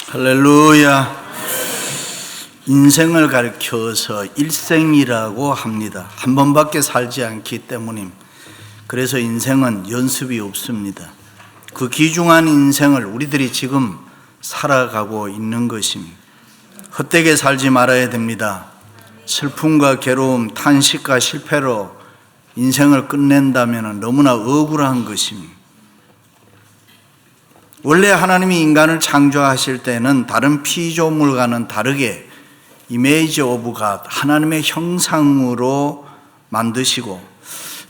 할렐루야. 인생을 가리켜서 일생이라고 합니다. 한 번밖에 살지 않기 때문임. 그래서 인생은 연습이 없습니다. 그 귀중한 인생을 우리들이 지금 살아가고 있는 것입니다. 헛되게 살지 말아야 됩니다. 슬픔과 괴로움, 탄식과 실패로 인생을 끝낸다면 너무나 억울한 것입니다. 원래 하나님이 인간을 창조하실 때는 다른 피조물과는 다르게 이미지 오브 갓, 하나님의 형상으로 만드시고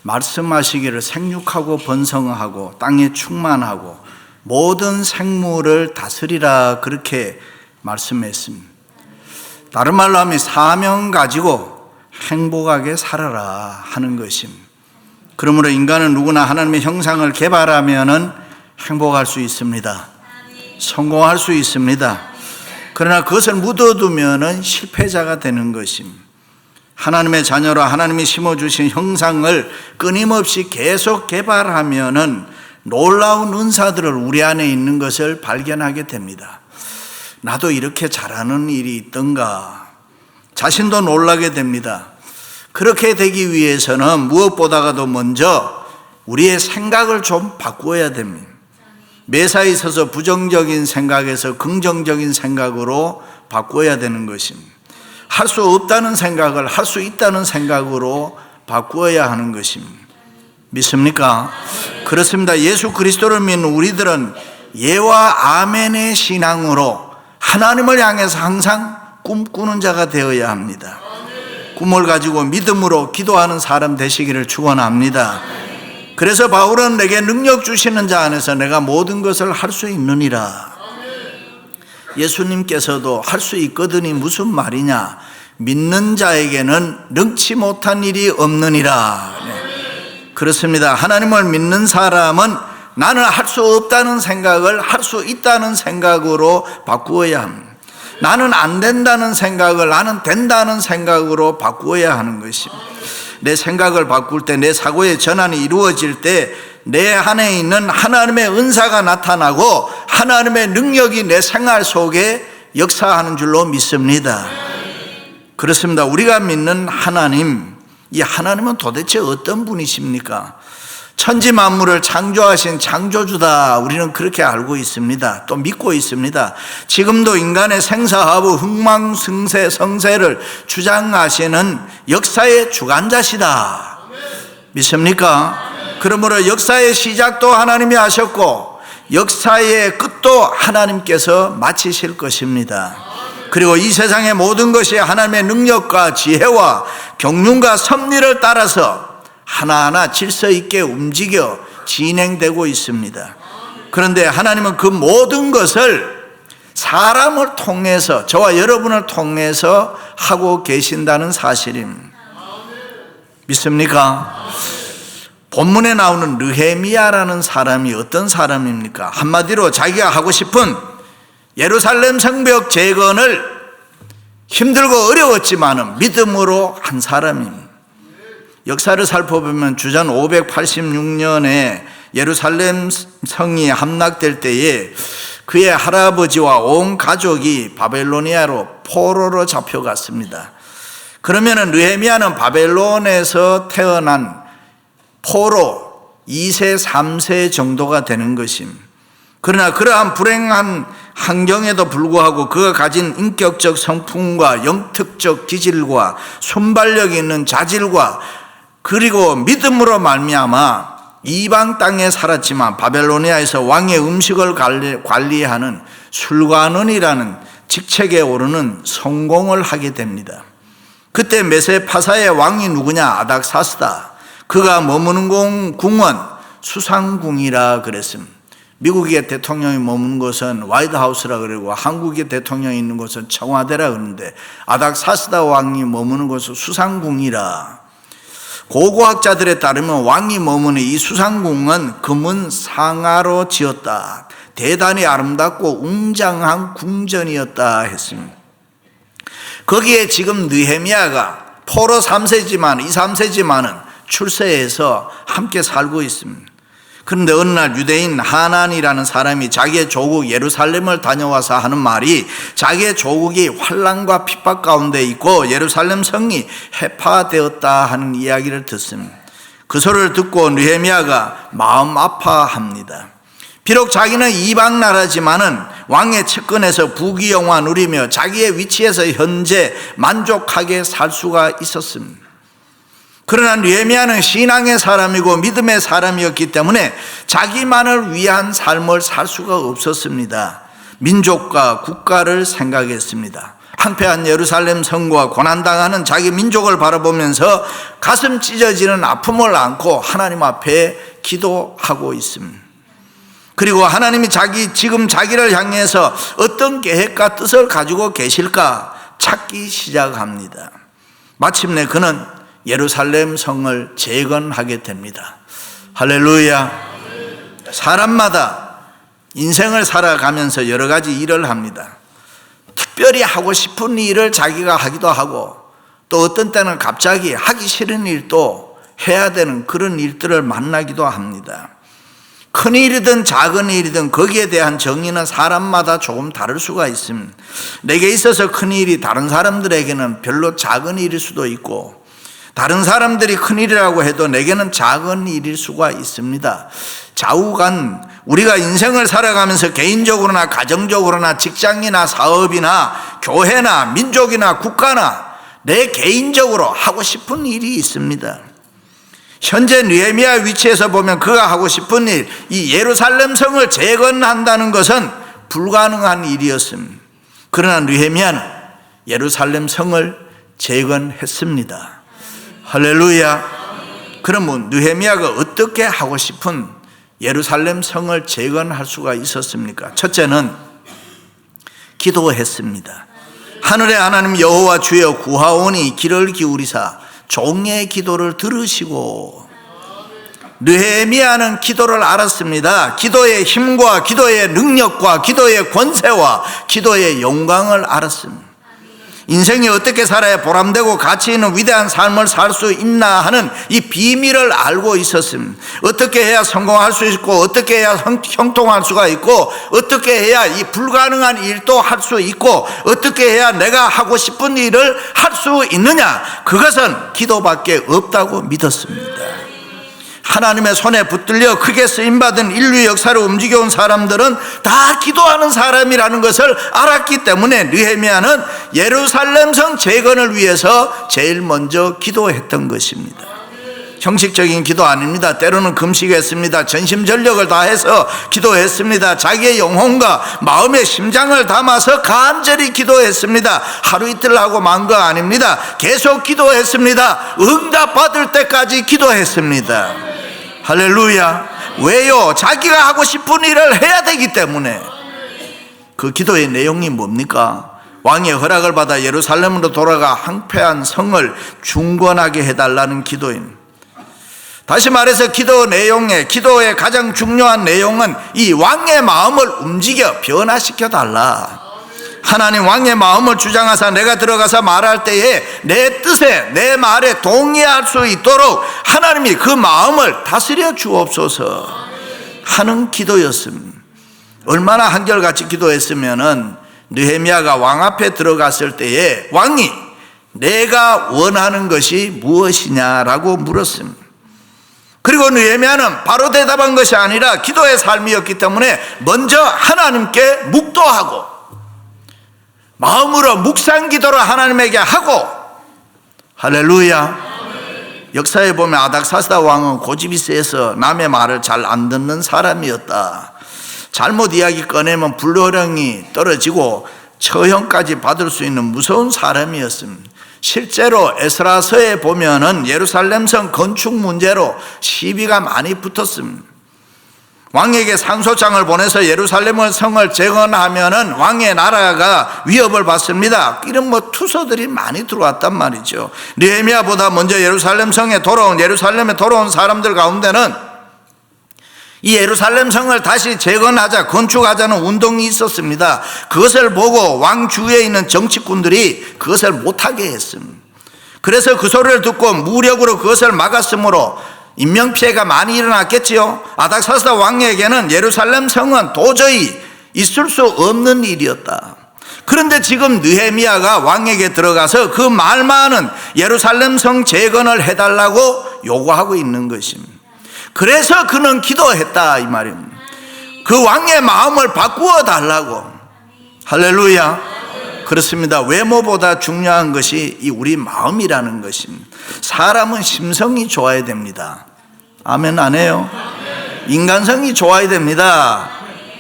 말씀하시기를 생육하고 번성하고 땅에 충만하고 모든 생물을 다스리라, 그렇게 말씀했습니다. 다른 말로 하면 사명 가지고 행복하게 살아라 하는 것입니다. 그러므로 인간은 누구나 하나님의 형상을 개발하면은 행복할 수 있습니다. 성공할 수 있습니다. 그러나 그것을 묻어두면은 실패자가 되는 것입니다. 하나님의 자녀로 하나님이 심어주신 형상을 끊임없이 계속 개발하면은 놀라운 은사들을 우리 안에 있는 것을 발견하게 됩니다. 나도 이렇게 잘하는 일이 있던가, 자신도 놀라게 됩니다. 그렇게 되기 위해서는 무엇보다도 먼저 우리의 생각을 좀 바꾸어야 됩니다. 매사에 있어서 부정적인 생각에서 긍정적인 생각으로 바꿔야 되는 것입니다. 할 수 없다는 생각을 할 수 있다는 생각으로 바꾸어야 하는 것입니다. 믿습니까? 그렇습니다. 예수 그리스도를 믿는 우리들은 예와 아멘의 신앙으로 하나님을 향해서 항상 꿈꾸는 자가 되어야 합니다. 꿈을 가지고 믿음으로 기도하는 사람 되시기를 축원합니다. 그래서 바울은 내게 능력 주시는 자 안에서 내가 모든 것을 할 수 있느니라. 예수님께서도 할 수 있거든이 무슨 말이냐? 믿는 자에게는 능치 못한 일이 없느니라. 네. 그렇습니다. 하나님을 믿는 사람은 나는 할 수 없다는 생각을 할 수 있다는 생각으로 바꾸어야 합니다. 나는 안 된다는 생각을 나는 된다는 생각으로 바꾸어야 하는 것입니다. 내 생각을 바꿀 때, 내 사고의 전환이 이루어질 때 내 안에 있는 하나님의 은사가 나타나고 하나님의 능력이 내 생활 속에 역사하는 줄로 믿습니다. 그렇습니다. 우리가 믿는 하나님, 이 하나님은 도대체 어떤 분이십니까? 천지 만물을 창조하신 창조주다, 우리는 그렇게 알고 있습니다. 또 믿고 있습니다. 지금도 인간의 생사하부 흥망성쇠 성세를 주장하시는 역사의 주관자시다. 믿습니까? 그러므로 역사의 시작도 하나님이 하셨고 역사의 끝도 하나님께서 마치실 것입니다. 그리고 이 세상의 모든 것이 하나님의 능력과 지혜와 경륜과 섭리를 따라서 하나하나 질서 있게 움직여 진행되고 있습니다. 그런데 하나님은 그 모든 것을 사람을 통해서, 저와 여러분을 통해서 하고 계신다는 사실입니다. 믿습니까? 본문에 나오는 느헤미야라는 사람이 어떤 사람입니까? 한마디로 자기가 하고 싶은 예루살렘 성벽 재건을 힘들고 어려웠지만은 믿음으로 한 사람입니다. 역사를 살펴보면 주전 586년에 예루살렘 성이 함락될 때에 그의 할아버지와 온 가족이 바벨로니아로 포로로 잡혀갔습니다. 그러면 느헤미야는 바벨론에서 태어난 포로 2세, 3세 정도가 되는 것입니다. 그러나 그러한 불행한 환경에도 불구하고 그가 가진 인격적 성품과 영특적 기질과 순발력이 있는 자질과 그리고 믿음으로 말미암아 이방 땅에 살았지만 바벨로니아에서 왕의 음식을 관리하는 술관원이라는 직책에 오르는 성공을 하게 됩니다. 그때 메세파사의 왕이 누구냐? 아닥사스다. 그가 머무는 궁은 수상궁이라 그랬습니다. 미국의 대통령이 머무는 곳은 화이트하우스라 그러고 한국의 대통령이 있는 곳은 청와대라 그러는데 아닥사스다 왕이 머무는 곳은 수상궁이라. 고고학자들에 따르면 왕이 머무는 이 수상궁은 금은 상아로 지었다. 대단히 아름답고 웅장한 궁전이었다 했습니다. 거기에 지금 느헤미야가 포로 3세지만 2, 3세지만은 출세해서 함께 살고 있습니다. 그런데 어느 날 유대인 하난이라는 사람이 자기의 조국 예루살렘을 다녀와서 하는 말이, 자기의 조국이 환난과 핍박 가운데 있고 예루살렘 성이 해파되었다 하는 이야기를 듣습니다. 그 소리를 듣고 느헤미야가 마음 아파합니다. 비록 자기는 이방 나라지만은 왕의 측근에서 부귀영화 누리며 자기의 위치에서 현재 만족하게 살 수가 있었습니다. 그러나 느헤미야는 신앙의 사람이고 믿음의 사람이었기 때문에 자기만을 위한 삶을 살 수가 없었습니다. 민족과 국가를 생각했습니다. 황폐한 예루살렘 성과 고난당하는 자기 민족을 바라보면서 가슴 찢어지는 아픔을 안고 하나님 앞에 기도하고 있습니다. 그리고 하나님이 지금 자기를 향해서 어떤 계획과 뜻을 가지고 계실까 찾기 시작합니다. 마침내 그는 예루살렘 성을 재건하게 됩니다. 할렐루야. 사람마다 인생을 살아가면서 여러 가지 일을 합니다. 특별히 하고 싶은 일을 자기가 하기도 하고, 또 어떤 때는 갑자기 하기 싫은 일도 해야 되는 그런 일들을 만나기도 합니다. 큰 일이든 작은 일이든 거기에 대한 정의는 사람마다 조금 다를 수가 있습니다. 내게 있어서 큰 일이 다른 사람들에게는 별로 작은 일일 수도 있고, 다른 사람들이 큰일이라고 해도 내게는 작은 일일 수가 있습니다. 좌우간 우리가 인생을 살아가면서 개인적으로나 가정적으로나 직장이나 사업이나 교회나 민족이나 국가나 내 개인적으로 하고 싶은 일이 있습니다. 현재 느헤미야 위치에서 보면 그가 하고 싶은 일, 이 예루살렘 성을 재건한다는 것은 불가능한 일이었습니다. 그러나 느헤미야는 예루살렘 성을 재건했습니다. 할렐루야. 그러면 느헤미야가 어떻게 하고 싶은 예루살렘 성을 재건할 수가 있었습니까? 첫째는 기도했습니다. 하늘의 하나님 여호와 주여 구하오니 귀를 기울이사 종의 기도를 들으시고. 느헤미야는 기도를 알았습니다. 기도의 힘과 기도의 능력과 기도의 권세와 기도의 영광을 알았습니다. 인생이 어떻게 살아야 보람되고 가치 있는 위대한 삶을 살 수 있나 하는 이 비밀을 알고 있었습니다. 어떻게 해야 성공할 수 있고, 어떻게 해야 형통할 수가 있고, 어떻게 해야 이 불가능한 일도 할 수 있고, 어떻게 해야 내가 하고 싶은 일을 할 수 있느냐, 그것은 기도밖에 없다고 믿었습니다. 하나님의 손에 붙들려 크게 쓰임받은 인류 역사를 움직여온 사람들은 다 기도하는 사람이라는 것을 알았기 때문에 느헤미야는 예루살렘 성 재건을 위해서 제일 먼저 기도했던 것입니다. 형식적인 기도 아닙니다. 때로는 금식했습니다. 전심전력을 다해서 기도했습니다. 자기의 영혼과 마음의 심장을 담아서 간절히 기도했습니다. 하루 이틀 하고 만 거 아닙니다. 계속 기도했습니다. 응답받을 때까지 기도했습니다. 할렐루야. 왜요? 자기가 하고 싶은 일을 해야 되기 때문에. 그 기도의 내용이 뭡니까? 왕의 허락을 받아 예루살렘으로 돌아가 황폐한 성을 중건하게 해달라는 기도입니다. 다시 말해서 기도의 가장 중요한 내용은 이 왕의 마음을 움직여 변화시켜 달라. 하나님 왕의 마음을 주장하사 내가 들어가서 말할 때에 내 뜻에 내 말에 동의할 수 있도록 하나님이 그 마음을 다스려 주옵소서 하는 기도였습니다. 얼마나 한결같이 기도했으면은 느헤미야가 왕 앞에 들어갔을 때에 왕이 내가 원하는 것이 무엇이냐라고 물었습니다. 그리고 느헤미야는 바로 대답한 것이 아니라 기도의 삶이었기 때문에 먼저 하나님께 묵도하고 마음으로 묵상 기도를 하나님에게 하고. 할렐루야. 역사에 보면 아닥사스다 왕은 고집이 세서 남의 말을 잘 안 듣는 사람이었다. 잘못 이야기 꺼내면 불호령이 떨어지고 처형까지 받을 수 있는 무서운 사람이었습니다. 실제로 에스라서에 보면은 예루살렘 성 건축 문제로 시비가 많이 붙었습니다. 왕에게 상소장을 보내서 예루살렘 성을 재건하면은 왕의 나라가 위협을 받습니다. 이런 투서들이 많이 들어왔단 말이죠. 느헤미야보다 먼저 예루살렘에 돌아온 사람들 가운데는 이 예루살렘 성을 다시 재건하자, 건축하자는 운동이 있었습니다. 그것을 보고 왕 주위에 있는 정치꾼들이 그것을 못하게 했습니다. 그래서 그 소리를 듣고 무력으로 그것을 막았으므로 인명피해가 많이 일어났겠지요. 아닥사스다 왕에게는 예루살렘 성은 도저히 있을 수 없는 일이었다. 그런데 지금 느헤미야가 왕에게 들어가서 그 말 많은 예루살렘 성 재건을 해달라고 요구하고 있는 것입니다. 그래서 그는 기도했다 이 말입니다. 그 왕의 마음을 바꾸어 달라고. 할렐루야. 그렇습니다. 외모보다 중요한 것이 이 우리 마음이라는 것입니다. 사람은 심성이 좋아야 됩니다. 아멘 안 해요? 인간성이 좋아야 됩니다.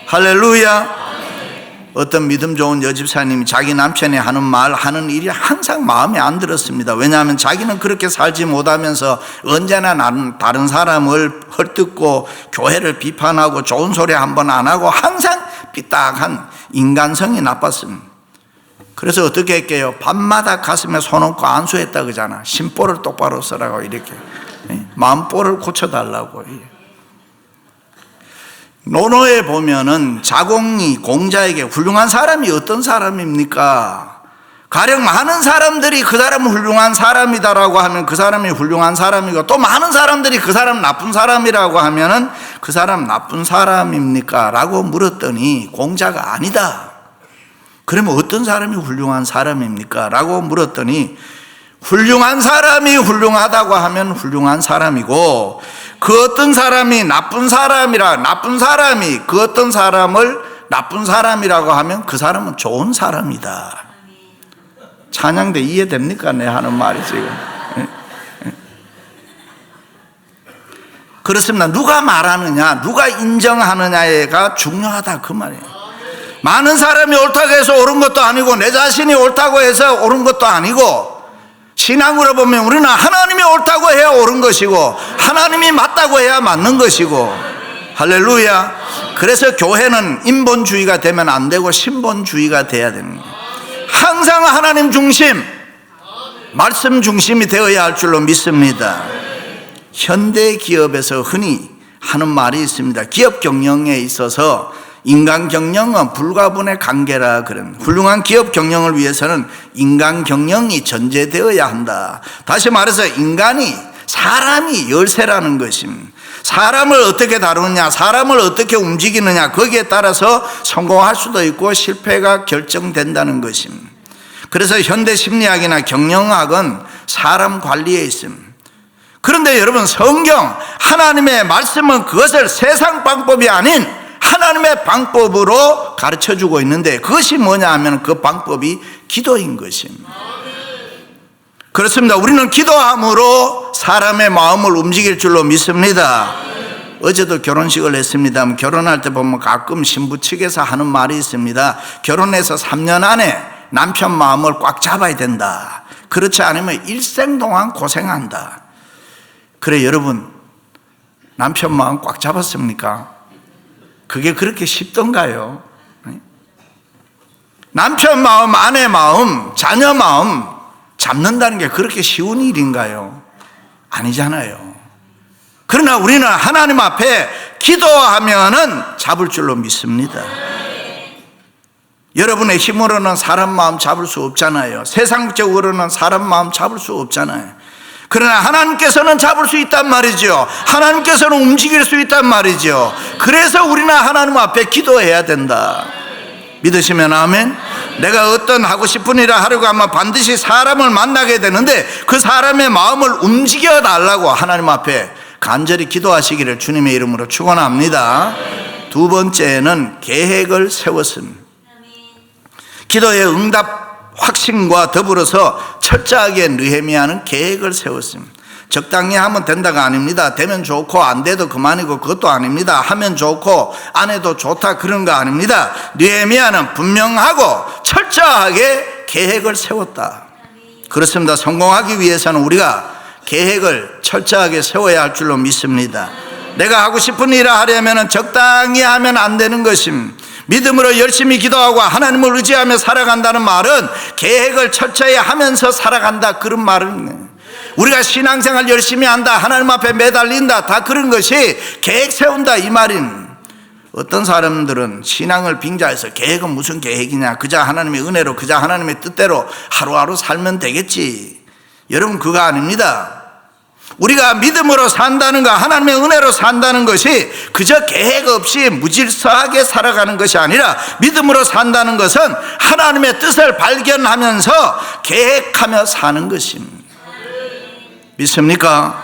할렐루야. 어떤 믿음 좋은 여집사님이 자기 남편이 하는 말 하는 일이 항상 마음에 안 들었습니다. 왜냐하면 자기는 그렇게 살지 못하면서 언제나 다른 사람을 헐뜯고 교회를 비판하고 좋은 소리 한번 안 하고 항상 삐딱한 인간성이 나빴습니다. 그래서 어떻게 할게요? 밤마다 가슴에 손 얹고 안수했다 그러잖아. 심보를 똑바로 쓰라고 이렇게 마음보를 고쳐달라고. 논어에 보면은 자공이 공자에게 훌륭한 사람이 어떤 사람입니까? 가령 많은 사람들이 그 사람은 훌륭한 사람이다라고 하면 그 사람이 훌륭한 사람이고, 또 많은 사람들이 그 사람 나쁜 사람이라고 하면은 그 사람 나쁜 사람입니까? 라고 물었더니 공자가 아니다. 그러면 어떤 사람이 훌륭한 사람입니까? 라고 물었더니 훌륭한 사람이 훌륭하다고 하면 훌륭한 사람이고, 그 어떤 사람이 나쁜 사람이 그 어떤 사람을 나쁜 사람이라고 하면 그 사람은 좋은 사람이다. 찬양대 이해됩니까? 내 하는 말이 지금. 그렇습니다. 누가 말하느냐, 누가 인정하느냐가 중요하다 그 말이에요. 많은 사람이 옳다고 해서 옳은 것도 아니고, 내 자신이 옳다고 해서 옳은 것도 아니고, 신앙으로 보면 우리는 하나님이 옳다고 해야 옳은 것이고 하나님이 맞다고 해야 맞는 것이고. 할렐루야. 그래서 교회는 인본주의가 되면 안 되고 신본주의가 돼야 됩니다. 항상 하나님 중심, 말씀 중심이 되어야 할 줄로 믿습니다. 현대 기업에서 흔히 하는 말이 있습니다. 기업 경영에 있어서 인간 경영은 불가분의 관계라 그런. 훌륭한 기업 경영을 위해서는 인간 경영이 전제되어야 한다. 다시 말해서 사람이 열쇠라는 것입니다. 사람을 어떻게 다루느냐, 사람을 어떻게 움직이느냐, 거기에 따라서 성공할 수도 있고 실패가 결정된다는 것입니다. 그래서 현대 심리학이나 경영학은 사람 관리에 있습니다. 그런데 여러분, 성경 하나님의 말씀은 그것을 세상 방법이 아닌 하나님의 방법으로 가르쳐주고 있는데, 그것이 뭐냐 하면 그 방법이 기도인 것입니다. 그렇습니다. 우리는 기도함으로 사람의 마음을 움직일 줄로 믿습니다. 어제도 결혼식을 했습니다. 결혼할 때 보면 가끔 신부 측에서 하는 말이 있습니다. 결혼해서 3년 안에 남편 마음을 꽉 잡아야 된다. 그렇지 않으면 일생 동안 고생한다. 그래, 여러분, 남편 마음 꽉 잡았습니까? 그게 그렇게 쉽던가요? 남편 마음, 아내 마음, 자녀 마음 잡는다는 게 그렇게 쉬운 일인가요? 아니잖아요. 그러나 우리는 하나님 앞에 기도하면은 잡을 줄로 믿습니다. 여러분의 힘으로는 사람 마음 잡을 수 없잖아요. 세상적으로는 사람 마음 잡을 수 없잖아요. 그러나 하나님께서는 잡을 수 있단 말이죠. 하나님께서는 움직일 수 있단 말이죠. 그래서 우리는 하나님 앞에 기도해야 된다. 믿으시면 아멘. 내가 어떤 하고 싶은 일을 하려고 하면 반드시 사람을 만나게 되는데, 그 사람의 마음을 움직여 달라고 하나님 앞에 간절히 기도하시기를 주님의 이름으로 축원합니다. 두 번째는 계획을 세웠습니다. 기도의 응답 확신과 더불어서 철저하게 느헤미야는 계획을 세웠습니다. 적당히 하면 된다가 아닙니다. 되면 좋고 안 돼도 그만이고 그것도 아닙니다. 하면 좋고 안 해도 좋다 그런 거 아닙니다. 느헤미야는 분명하고 철저하게 계획을 세웠다. 그렇습니다. 성공하기 위해서는 우리가 계획을 철저하게 세워야 할 줄로 믿습니다. 내가 하고 싶은 일을 하려면 적당히 하면 안 되는 것입니다. 믿음으로 열심히 기도하고 하나님을 의지하며 살아간다는 말은 계획을 철저히 하면서 살아간다, 그런 말은. 우리가 신앙생활 열심히 한다, 하나님 앞에 매달린다, 다 그런 것이 계획 세운다 이 말인. 어떤 사람들은 신앙을 빙자해서 계획은 무슨 계획이냐, 그저 하나님의 은혜로, 그저 하나님의 뜻대로 하루하루 살면 되겠지. 여러분, 그거 아닙니다. 우리가 믿음으로 산다는 것, 하나님의 은혜로 산다는 것이 그저 계획 없이 무질서하게 살아가는 것이 아니라, 믿음으로 산다는 것은 하나님의 뜻을 발견하면서 계획하며 사는 것입니다. 믿습니까?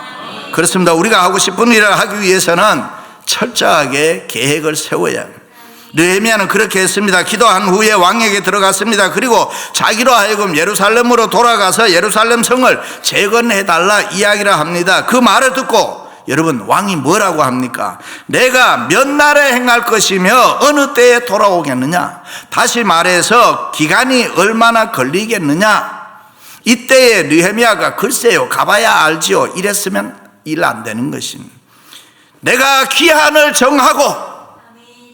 그렇습니다. 우리가 하고 싶은 일을 하기 위해서는 철저하게 계획을 세워야 합니다. 느헤미야는 그렇게 했습니다. 기도한 후에 왕에게 들어갔습니다. 그리고 자기로 하여금 예루살렘으로 돌아가서 예루살렘 성을 재건해달라 이야기를 합니다. 그 말을 듣고 여러분, 왕이 뭐라고 합니까? 내가 몇 날에 행할 것이며 어느 때에 돌아오겠느냐? 다시 말해서 기간이 얼마나 걸리겠느냐? 이때에 느헤미야가 글쎄요, 가봐야 알지요, 이랬으면 일 안 되는 것입니다. 내가 기한을 정하고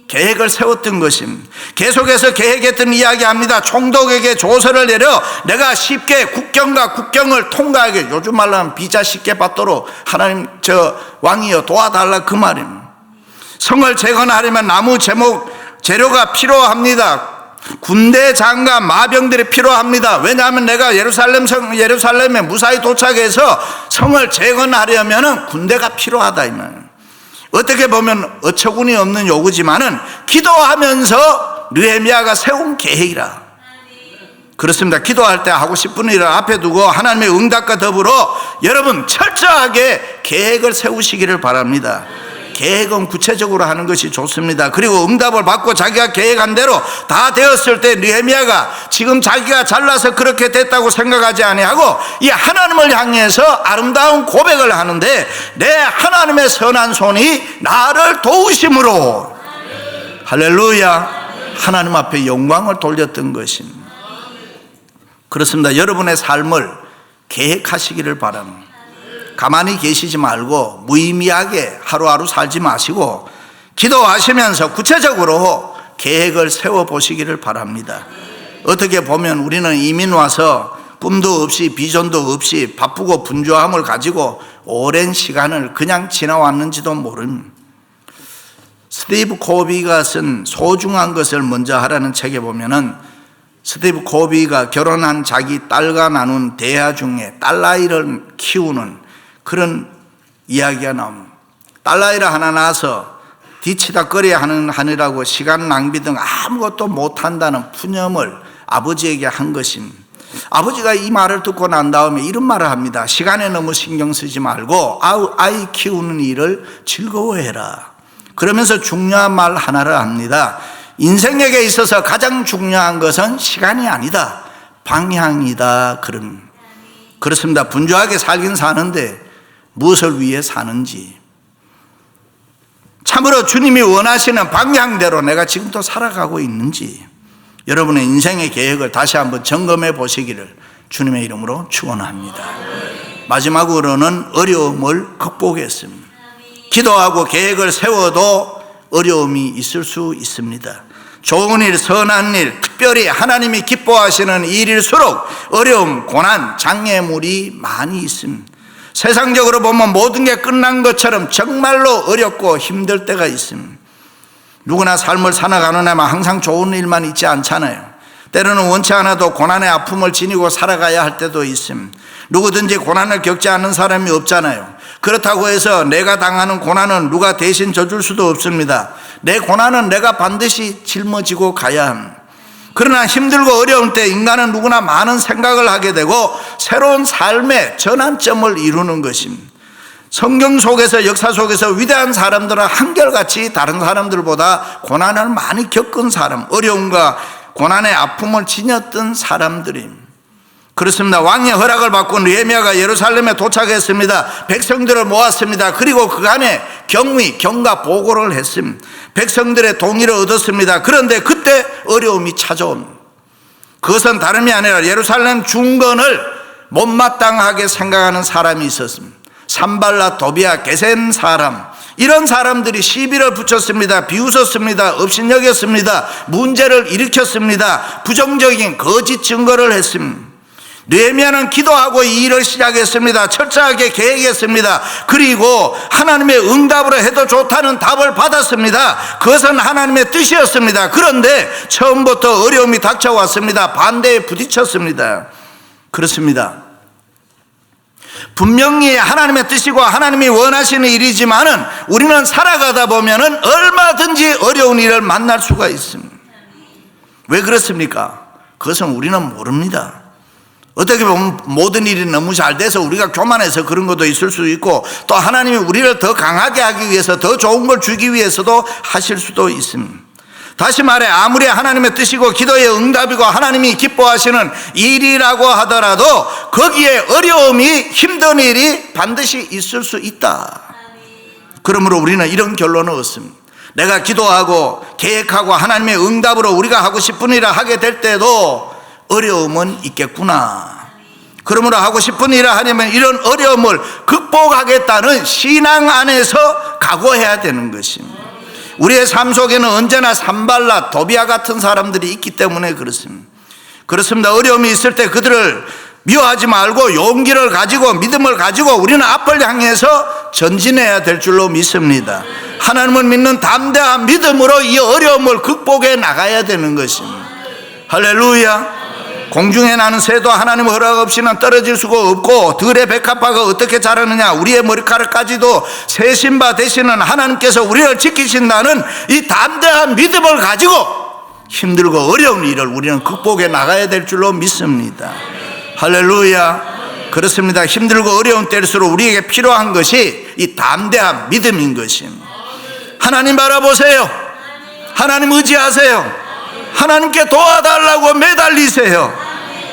계획을 세웠던 것입니다. 계속해서 계획했던 이야기합니다. 총독에게 조서를 내려 내가 쉽게 국경과 국경을 통과하게, 요즘 말로 하면 비자 쉽게 받도록 하나님 저 왕이여 도와달라, 그 말입니다. 성을 재건하려면 나무 재료가 필요합니다. 군대 장갑 마병들이 필요합니다. 왜냐하면 내가 예루살렘에 무사히 도착해서 성을 재건하려면 군대가 필요하다 이 말이에요. 어떻게 보면 어처구니 없는 요구지만은 기도하면서 느헤미야가 세운 계획이라. 그렇습니다. 기도할 때 하고 싶은 일을 앞에 두고 하나님의 응답과 더불어 여러분 철저하게 계획을 세우시기를 바랍니다. 계획은 구체적으로 하는 것이 좋습니다. 그리고 응답을 받고 자기가 계획한 대로 다 되었을 때 느헤미야가 지금 자기가 잘나서 그렇게 됐다고 생각하지 아니하고 이 하나님을 향해서 아름다운 고백을 하는데, 내 하나님의 선한 손이 나를 도우심으로, 할렐루야, 하나님 앞에 영광을 돌렸던 것입니다. 그렇습니다. 여러분의 삶을 계획하시기를 바랍니다. 가만히 계시지 말고 무의미하게 하루하루 살지 마시고 기도하시면서 구체적으로 계획을 세워보시기를 바랍니다. 어떻게 보면 우리는 이민 와서 꿈도 없이 비전도 없이 바쁘고 분주함을 가지고 오랜 시간을 그냥 지나왔는지도 모릅니다. 스티브 코비가 쓴 소중한 것을 먼저 하라는 책에 보면은 스티브 코비가 결혼한 자기 딸과 나눈 대화 중에 딸아이를 키우는 그런 이야기가 나옵니다. 딸아이를 하나 낳아서 뒤치다꺼리 하느라고 시간 낭비 등 아무것도 못한다는 푸념을 아버지에게 한 것입니다. 아버지가 이 말을 듣고 난 다음에 이런 말을 합니다. 시간에 너무 신경 쓰지 말고 아이 키우는 일을 즐거워해라. 그러면서 중요한 말 하나를 합니다. 인생에게 있어서 가장 중요한 것은 시간이 아니다, 방향이다. 그렇습니다. 분주하게 살긴 사는데 무엇을 위해 사는지, 참으로 주님이 원하시는 방향대로 내가 지금도 살아가고 있는지, 여러분의 인생의 계획을 다시 한번 점검해 보시기를 주님의 이름으로 축원합니다. 마지막으로는 어려움을 극복했습니다. 기도하고 계획을 세워도 어려움이 있을 수 있습니다. 좋은 일, 선한 일, 특별히 하나님이 기뻐하시는 일일수록 어려움, 고난, 장애물이 많이 있습니다. 세상적으로 보면 모든 게 끝난 것처럼 정말로 어렵고 힘들 때가 있습니다. 누구나 삶을 살아가느냐면 항상 좋은 일만 있지 않잖아요. 때로는 원치 않아도 고난의 아픔을 지니고 살아가야 할 때도 있습니다. 누구든지 고난을 겪지 않는 사람이 없잖아요. 그렇다고 해서 내가 당하는 고난은 누가 대신 져줄 수도 없습니다. 내 고난은 내가 반드시 짊어지고 가야 합니다. 그러나 힘들고 어려울 때 인간은 누구나 많은 생각을 하게 되고 새로운 삶의 전환점을 이루는 것입니다. 성경 속에서, 역사 속에서 위대한 사람들은 한결같이 다른 사람들보다 고난을 많이 겪은 사람, 어려움과 고난의 아픔을 지녔던 사람들입니다. 그렇습니다. 왕의 허락을 받고 느헤미야가 예루살렘에 도착했습니다. 백성들을 모았습니다. 그리고 그간에 경위, 경과 보고를 했습니다. 백성들의 동의를 얻었습니다. 그런데 그때 어려움이 찾아옵니다. 그것은 다름이 아니라 예루살렘 중건을 못마땅하게 생각하는 사람이 있었습니다. 산발라, 도비아, 게셈 사람, 이런 사람들이 시비를 붙였습니다. 비웃었습니다. 업신여겼습니다. 문제를 일으켰습니다. 부정적인 거짓 증거를 했습니다. 느헤미야는 기도하고 이 일을 시작했습니다. 철저하게 계획했습니다. 그리고 하나님의 응답으로 해도 좋다는 답을 받았습니다. 그것은 하나님의 뜻이었습니다. 그런데 처음부터 어려움이 닥쳐왔습니다. 반대에 부딪혔습니다. 그렇습니다. 분명히 하나님의 뜻이고 하나님이 원하시는 일이지만은 우리는 살아가다 보면은 얼마든지 어려운 일을 만날 수가 있습니다. 왜 그렇습니까? 그것은 우리는 모릅니다. 어떻게 보면 모든 일이 너무 잘 돼서 우리가 교만해서 그런 것도 있을 수 있고, 또 하나님이 우리를 더 강하게 하기 위해서 더 좋은 걸 주기 위해서도 하실 수도 있습니다. 다시 말해, 아무리 하나님의 뜻이고 기도의 응답이고 하나님이 기뻐하시는 일이라고 하더라도 거기에 어려움이, 힘든 일이 반드시 있을 수 있다. 그러므로 우리는 이런 결론을 얻습니다. 내가 기도하고 계획하고 하나님의 응답으로 우리가 하고 싶은 일을 하게 될 때도 어려움은 있겠구나. 그러므로 하고 싶은 일을 하려면 이런 어려움을 극복하겠다는 신앙 안에서 각오해야 되는 것입니다. 우리의 삶 속에는 언제나 산발랏, 도비아 같은 사람들이 있기 때문에 그렇습니다. 어려움이 있을 때 그들을 미워하지 말고 용기를 가지고 믿음을 가지고 우리는 앞을 향해서 전진해야 될 줄로 믿습니다. 하나님을 믿는 담대한 믿음으로 이 어려움을 극복해 나가야 되는 것입니다. 할렐루야. 공중에 나는 새도 하나님 허락 없이는 떨어질 수가 없고, 들의 백합화가 어떻게 자라느냐, 우리의 머리카락까지도 세신 바 되시는 하나님께서 우리를 지키신다는 이 담대한 믿음을 가지고 힘들고 어려운 일을 우리는 극복해 나가야 될 줄로 믿습니다. 할렐루야. 그렇습니다. 힘들고 어려운 때일수록 우리에게 필요한 것이 이 담대한 믿음인 것입니다. 하나님 바라보세요. 하나님 의지하세요. 하나님께 도와달라고 매달리세요.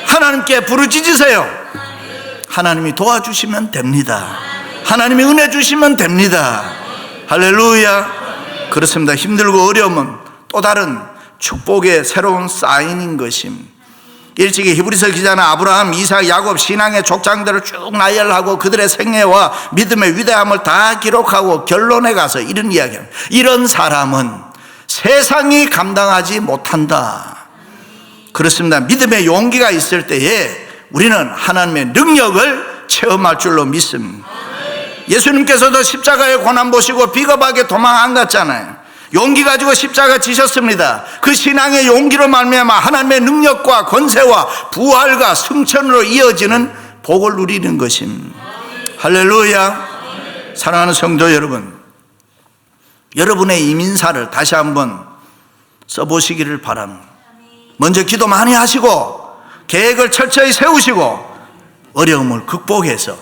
하나님께 부르짖으세요. 하나님이 도와주시면 됩니다. 하나님이 은혜 주시면 됩니다. 할렐루야. 그렇습니다. 힘들고 어려움은 또 다른 축복의 새로운 사인인 것입니다. 일찍이 히브리서 기자는 아브라함, 이삭, 야곱 신앙의 족장들을 쭉 나열하고 그들의 생애와 믿음의 위대함을 다 기록하고 결론에 가서 이런 이야기합니다. 이런 사람은 세상이 감당하지 못한다. 그렇습니다. 믿음의 용기가 있을 때에 우리는 하나님의 능력을 체험할 줄로 믿습니다. 예수님께서도 십자가의 고난 보시고 비겁하게 도망 안 갔잖아요. 용기 가지고 십자가 지셨습니다. 그 신앙의 용기로 말미암아 하나님의 능력과 권세와 부활과 승천으로 이어지는 복을 누리는 것입니다. 할렐루야. 사랑하는 성도 여러분, 여러분의 이민사를 다시 한번 써보시기를 바랍니다. 먼저 기도 많이 하시고 계획을 철저히 세우시고 어려움을 극복해서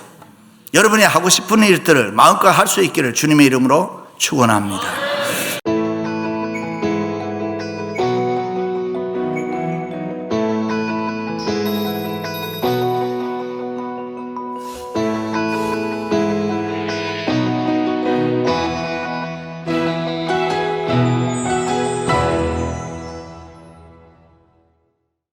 여러분이 하고 싶은 일들을 마음껏 할 수 있기를 주님의 이름으로 축원합니다.